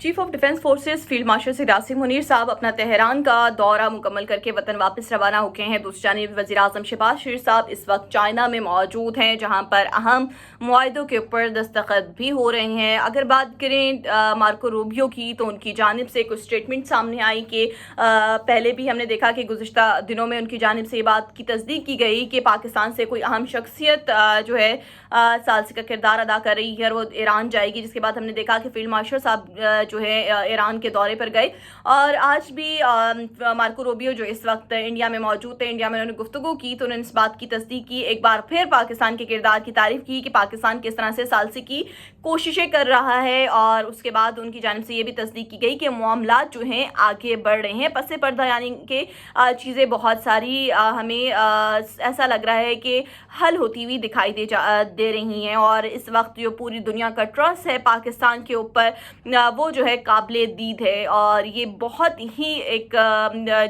Chief of defence forces field marshal Syed Asim Munir साहब अपना Tehran का दौरा मुकम्मल करके वतन वापस रवाना हो गए हैं। दूसरी जानिब वज़ीर आज़म शहबाज शरीफ साहब इस वक्त चाइना में मौजूद हैं, जहां पर अहम मुआहदों के ऊपर दस्तखत भी हो रहे हैं। अगर बात करें मार्को रूबियो की, तो उनकी जानिब से कुछ स्टेटमेंट सामने आई कि पहले भी हमने देखा कि गुज़िश्ता दिनों में उनकी जानिब से ये बात की तस्दीक की गई कि पाकिस्तान से कोई अहम शख्सियत जो है सालसी का किरदार अदा कर रही है, वो ईरान जाएगी। जिसके बाद हमने देखा कि फील्ड मार्शल साहब जो है ईरान के दौरे पर गए, और आज भी मार्को रूबियो जो इस वक्त इंडिया में मौजूद थे, इंडिया में उन्होंने गुफ्तगू की, तो उन्होंने इस बात की तस्दीक की, एक बार फिर पाकिस्तान के किरदार की तारीफ की कि पाकिस्तान किस तरह से सालसी की कोशिशें कर रहा है। और उसके बाद उनकी जानिब से ये भी तस्दीक की गई कि मामलात जो हैं आगे बढ़ रहे हैं पसे पर्दा, यानी कि चीज़ें बहुत सारी हमें ऐसा लग रहा है कि हल होती हुई दिखाई दे रही हैं। और इस वक्त जो पूरी दुनिया का ट्रस्ट है पाकिस्तान के ऊपर, वो जो है काबिले दीद है, और ये बहुत ही एक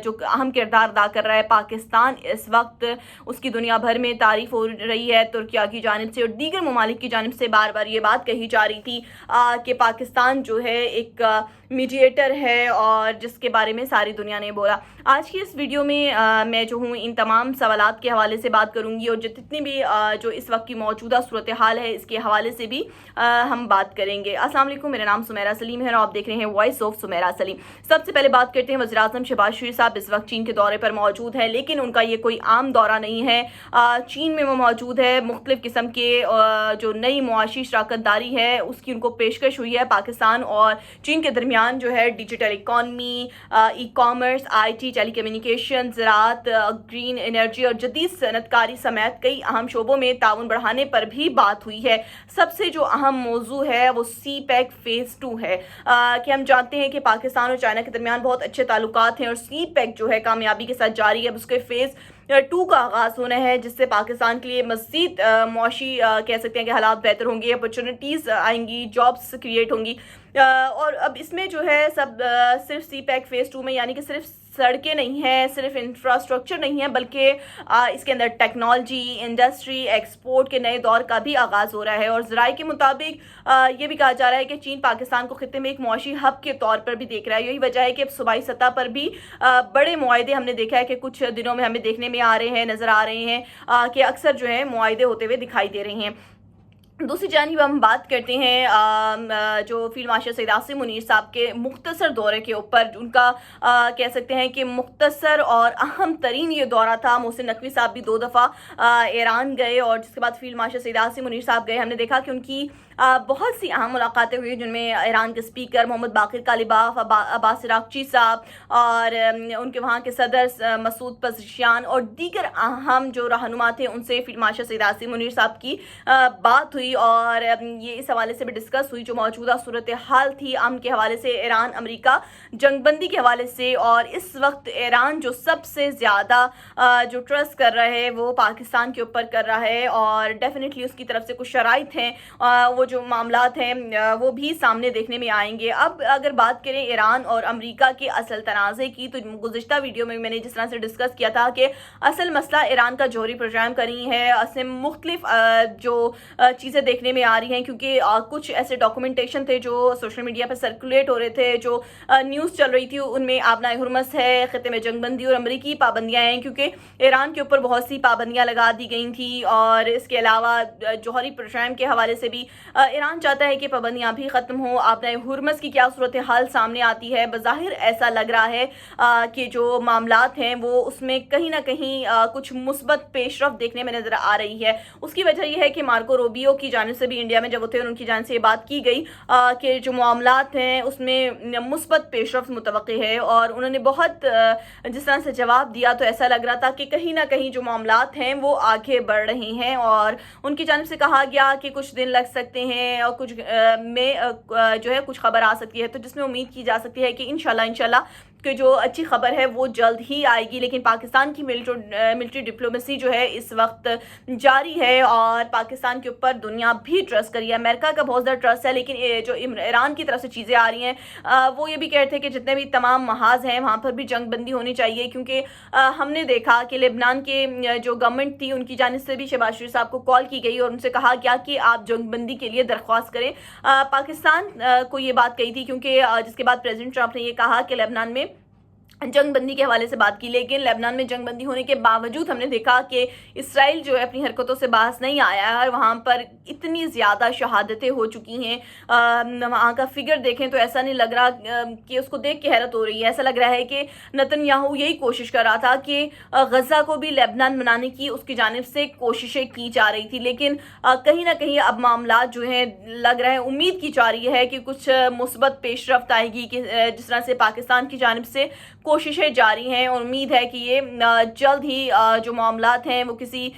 जो अहम किरदार अदा कर रहा है पाकिस्तान। इस वक्त उसकी दुनिया भर में तारीफ हो रही है, तुर्किया की जानिब से और दीगर ममालिक की जानिब से बार बार ये बात कही जा रही थी कि पाकिस्तान जो है एक मीडिएटर है, और जिसके बारे में सारी दुनिया ने बोला। आज की इस वीडियो में मैं जो हूँ इन तमाम सवालात के हवाले से बात करूँगी, और जितनी भी जो इस वक्त की मौजूदा सूरत हाल है इसके हवाले से भी हम बात करेंगे। अस्सलाम वालेकुम, मेरा नाम सुमेरा सलीम है और आप देख रहे हैं वॉइस ऑफ सुमेरा सलीम। सबसे पहले बात करते हैं वज़ीर आज़म शहबाज शरीफ साहब इस वक्त चीन के दौरे पर मौजूद है, लेकिन उनका ये कोई आम दौरा नहीं है। चीन में वो मौजूद है, मुख्तलिफ किस्म के जो नई मुआशी शराकतदारी है उसकी उनको पेशकश हुई है। पाकिस्तान और चीन के दरमियान जो है digital economy, e commerce, IT, telecommunication, ज़राअत, ग्रीन एनर्जी और जदीद सनतकारी समेत कई अहम शोबों में ताउन बढ़ाने पर भी बात हुई है। सबसे जो अहम मौजू है वो CPEC फ़ेज़ 2 है कि हम जानते हैं कि पाकिस्तान और चाइना के दरमियान बहुत अच्छे ताल्लुकात हैं, और CPEC जो है कामयाबी के साथ जारी है। उसके फ़ेज़ 2 का आगाज़ होना है, जिससे पाकिस्तान के लिए मज़ीद मुआशी कह सकते हैं कि हालात बेहतर होंगे, अपॉर्चुनिटीज़ आएंगी, जॉब्स क्रिएट होंगी। और अब इसमें जो है सब सिर्फ CPEC फ़ेज़ 2 में, यानी कि सिर्फ सड़कें नहीं हैं, सिर्फ इंफ्रास्ट्रक्चर नहीं है, बल्कि इसके अंदर टेक्नोलॉजी, इंडस्ट्री, एक्सपोर्ट के नए दौर का भी आगाज़ हो रहा है। और ज़राए के मुताबिक ये भी कहा जा रहा है कि चीन पाकिस्तान को खित्ते में एक मुआशी हब के तौर पर भी देख रहा है। यही वजह है कि अब सूबाई सतह पर भी बड़े मुआहदे हमने देखा है कि कुछ दिनों में हमें देखने में आ रहे हैं, नज़र आ रहे हैं कि अक्सर जो है मुआहदे होते हुए दिखाई दे रहे हैं। दूसरी जानिब हम बात करते हैं जो फील्ड मार्शल सैयद आसिम मुनीर साहब के मुख्तसर दौरे के ऊपर। उनका कह सकते हैं कि मुख्तसर और अहम तरीन ये दौरा था। मोहसिन नकवी साहब भी 2 दफ़ा ईरान गए, और जिसके बाद फील्ड मार्शल सैयद आसिम मुनीर साहब गए। हमने देखा कि उनकी बहुत सी अहम मुलाकातें हुई, जिनमें ईरान के स्पीकर मोहम्मद बाकिर कालिबाफ, अब्बास अरागची साहब, और उनके वहाँ के सदर मसूद पज़ेश्कियान और दीगर अहम जो रहनुमा थे, उनसे फील्ड मार्शल सैयद आसिम मुनीर साहब की बात हुई। और ये इस हवाले से भी डिस्कस हुई जो मौजूदा सूरत हाल थी अमन के हवाले से, ईरान अमेरिका जंगबंदी के हवाले से। और इस वक्त ईरान जो सबसे ज़्यादा जो ट्रस्ट कर रहा है वो पाकिस्तान के ऊपर कर रहा है, और डेफिनेटली उसकी तरफ से कुछ शराइत हैं, वो जो मामलात हैं वो भी सामने देखने में आएंगे। अब अगर बात करें ईरान और अमेरिका के असल तनाज़े की, तो गुज़िश्ता वीडियो में मैंने जिस तरह से डिस्कस किया था कि असल मसला ईरान का जौहरी प्रोग्राम करी है, असम मुख्तलिफ जो चीज़ें देखने में आ रही हैं, क्योंकि कुछ ऐसे डॉक्यूमेंटेशन थे जो सोशल मीडिया पर सर्कुलेट हो रहे थे, जो न्यूज़ चल रही थी, उनमें आबनाए हुर्मस है, खित्ते में जंगबंदी और अमरीकी पाबंदियाँ हैं, क्योंकि ईरान के ऊपर बहुत सी पाबंदियाँ लगा दी गई थी। और इसके अलावा जौहरी प्रोग्राम के हवाले से भी ईरान चाहता है कि पाबंदियाँ भी ख़त्म हो। आबनाए हुर्मस की क्या सूरत हाल सामने आती है, बज़ाहिर ऐसा लग रहा है कि जो मामलात हैं वो उसमें कहीं ना कहीं कुछ मुस्बत पेशरफ देखने में नज़र आ रही है। उसकी वजह यह है कि मार्को रूबियो की जानिब से भी इंडिया में जब वो थे, उनकी जानिब से ये बात की गई कि जो मामलात हैं उसमें मुस्बत पेशरफ मुतवक्की है, और उन्होंने बहुत जिस तरह से जवाब दिया तो ऐसा लग रहा था कि कहीं ना कहीं जो मामलात हैं वो आगे बढ़ रहे हैं। और उनकी जानिब से कहा गया कि कुछ दिन लग सकते हैं और कुछ में जो है कुछ खबर आ सकती है, तो जिसमें उम्मीद की जा सकती है कि इंशाल्लाह کہ جو اچھی خبر ہے وہ جلد ہی آئے گی، لیکن پاکستان کی ملٹری ڈپلومیسی جو ہے اس وقت جاری ہے اور پاکستان کے اوپر دنیا بھی ٹرسٹ کری ہے، امریکہ کا بہت زیادہ ٹرسٹ ہے، لیکن جو ایران کی طرف سے چیزیں آ رہی ہیں وہ یہ بھی کہتے ہیں کہ جتنے بھی تمام محاذ ہیں وہاں پر بھی جنگ بندی ہونی چاہیے، کیونکہ ہم نے دیکھا کہ لبنان کے جو گورنمنٹ تھی ان کی جانب سے بھی شہباز شریف صاحب کو کال کی گئی اور ان سے کہا گیا کہ آپ جنگ بندی کے لیے درخواست کریں۔ پاکستان کو یہ بات کہی تھی، کیونکہ جس کے بعد پریزیڈنٹ ٹرمپ نے یہ کہا کہ لبنان میں جنگ بندی کے حوالے سے بات کی، لیکن لبنان میں جنگ بندی ہونے کے باوجود ہم نے دیکھا کہ اسرائیل جو ہے اپنی حرکتوں سے باز نہیں آیا ہے اور وہاں پر اتنی زیادہ شہادتیں ہو چکی ہیں، وہاں کا فگر دیکھیں تو ایسا نہیں لگ رہا کہ اس کو دیکھ کے حیرت ہو رہی ہے، ایسا لگ رہا ہے کہ نتن یاہو یہی کوشش کر رہا تھا کہ غزہ کو بھی لبنان بنانے کی اس کی جانب سے کوششیں کی جا رہی تھی، لیکن کہیں نہ کہیں اب معاملات جو ہیں لگ رہے ہیں، امید کی جا رہی ہے کہ کچھ مثبت پیش رفت آئے گی، کہ جس طرح سے پاکستان کی جانب سے کوششیں جاری ہیں، اور امید ہے کہ یہ جلد ہی جو معاملات ہیں وہ کسی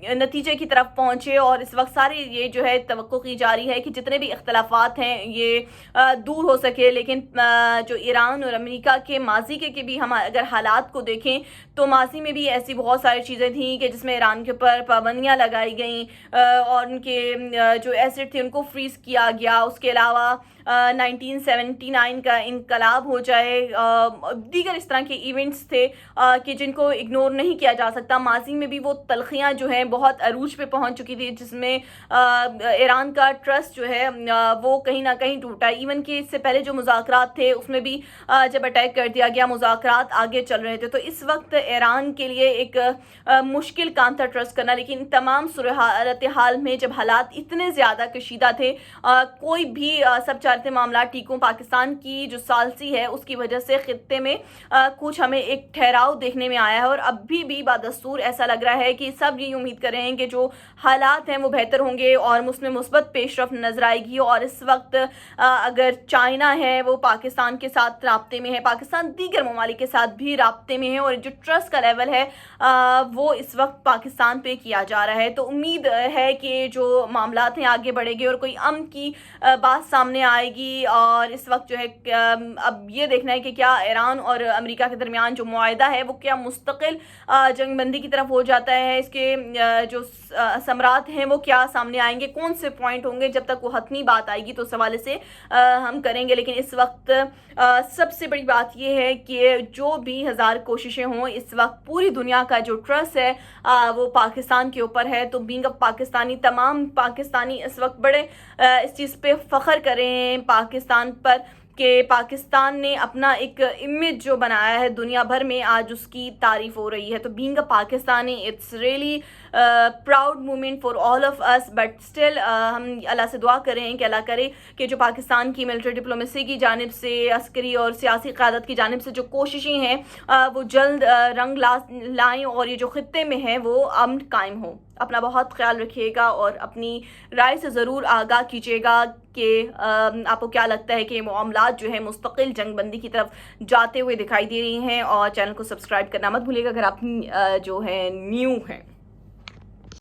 نتیجے کی طرف پہنچے، اور اس وقت ساری یہ جو ہے توقع کی جا رہی ہے کہ جتنے بھی اختلافات ہیں یہ دور ہو سکے، لیکن جو ایران اور امریکہ کے ماضی کے بھی ہم اگر حالات کو دیکھیں تو ماضی میں بھی ایسی بہت ساری چیزیں تھیں کہ جس میں ایران کے اوپر پابندیاں لگائی گئیں اور ان کے جو ایسٹ تھے ان کو فریز کیا گیا، اس کے علاوہ 1979 کا انقلاب ہو جائے، دیگر اس طرح کے ایونٹس تھے کہ جن کو اگنور نہیں کیا جا سکتا۔ ماضی میں بھی وہ تلخیاں جو ہیں بہت عروج پہ پہنچ چکی تھی، جس میں ایران کا ٹرسٹ جو ہے وہ کہیں نہ کہیں ٹوٹا، ایون کہ اس سے پہلے جو مذاکرات تھے اس میں بھی جب اٹیک کر دیا گیا، مذاکرات آگے چل رہے تھے، تو اس وقت ایران کے لیے ایک مشکل کام تھا ٹرسٹ کرنا، لیکن تمام صورتحال میں جب حالات اتنے زیادہ کشیدہ تھے، کوئی بھی سب چارتے معاملات ٹھیکوں، پاکستان کی جو ثالثی ہے اس کی وجہ سے خطے میں کچھ ہمیں ایک ٹھہراؤ دیکھنے میں آیا ہے، اور اب بھی بادستور ایسا لگ رہا ہے کہ سب یہ امید کر رہے ہیں کہ جو حالات ہیں وہ بہتر ہوں گے اور اس میں مثبت پیش رفت نظر آئے گی۔ اور اس وقت اگر چائنا ہے وہ پاکستان کے ساتھ رابطے میں ہے، پاکستان دیگر ممالک کے ساتھ بھی رابطے میں ہے، اور جو ٹرسٹ کا لیول ہے وہ اس وقت پاکستان پہ کیا جا رہا ہے، تو امید ہے کہ جو معاملات ہیں آگے بڑھے گے اور کوئی امن کی بات سامنے آئے گی۔ اور اس وقت جو ہے اب یہ دیکھنا ہے کہ کیا ایران اور امریکہ کے درمیان جو معاہدہ ہے وہ کیا مستقل جنگ بندی کی طرف ہو جاتا ہے، اس کے جو ثمرات ہیں وہ کیا سامنے آئیں گے، کون سے پوائنٹ ہوں گے، جب تک وہ حتمی بات آئے گی تو اس حوالے سے ہم کریں گے۔ لیکن اس وقت سب سے بڑی بات یہ ہے کہ جو بھی ہزار کوششیں ہوں، اس وقت پوری دنیا کا جو ٹرسٹ ہے وہ پاکستان کے اوپر ہے، تو بینگ آف پاکستانی تمام پاکستانی اس وقت بڑے اس چیز پہ فخر کریں ہیں پاکستان پر کہ پاکستان نے اپنا ایک امیج جو بنایا ہے دنیا بھر میں، آج اس کی تعریف ہو رہی ہے، تو being a Pakistani it's really proud moment for all of us, but still ہم اللہ سے دعا کریں کہ اللہ کرے کہ جو پاکستان کی ملٹری ڈپلومیسی کی جانب سے، عسکری اور سیاسی قیادت کی جانب سے جو کوششیں ہیں وہ جلد رنگ لائیں اور یہ جو خطے میں ہیں وہ امن قائم ہو۔ اپنا بہت خیال رکھیے گا اور اپنی رائے سے ضرور آگاہ کیجیے گا کہ آپ کو کیا لگتا ہے کہ یہ معاملات جو ہے مستقل جنگ بندی کی طرف جاتے ہوئے دکھائی دے رہی ہیں، اور چینل کو سبسکرائب کرنا مت بھولیے گا اگر آپ جو ہے نیو ہیں۔